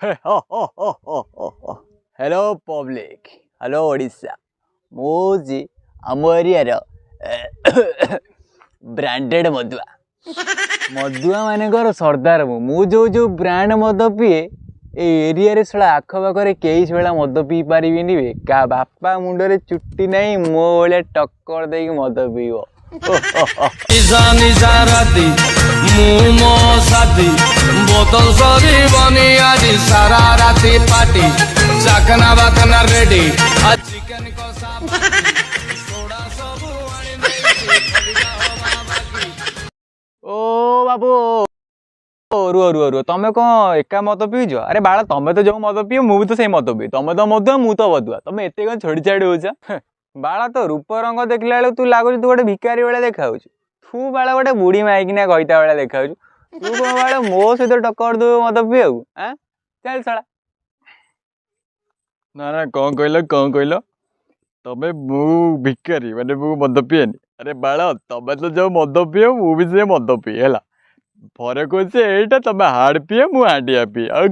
Hello public, hello Odisha. मुझे आम area branded मदुआ मदुआ मानकर सरदार मु जो जो ब्रांड मद पीए एरिया रे सला आख पाखे कई से मद पी पारे का बापा मुंडे चुट्टी नहीं मो भाया टक्कर दे मद पीब बोतल सरी बनी आज सारा राती पार्टी चाकना बाकना रेडी चिकन कसा सोडा सब ओ बाबू रुह रुह रुह तमें कौन एका मद पीज? अरे बाड़ा तमें तो जो मद पीओ मुझे तो सही मद पी तमें तो मदुआ मु तो मदुआ तमें एत कौन छोड़ी छाड़ी हो बाड़ा तो रूप रंग देखला बेलू तू लगुच तू गोटे भिकारी भाया देखा तू बाड़ा गोटे बुढ़ी माइकिना गईता भाया देखा तू कौन बाड़ा मो सहित टक्कर दे मद पीऊ चल छड़ा ना ना कौन कहल तमें मु भिकारी माने मु मद पिएनी। अरे बाड़ा तमें तो जो मद पिए मु भी से मद पिए है फरक अच्छे यहीटा तमें हाड़ पिए मु हांडिया पिए आ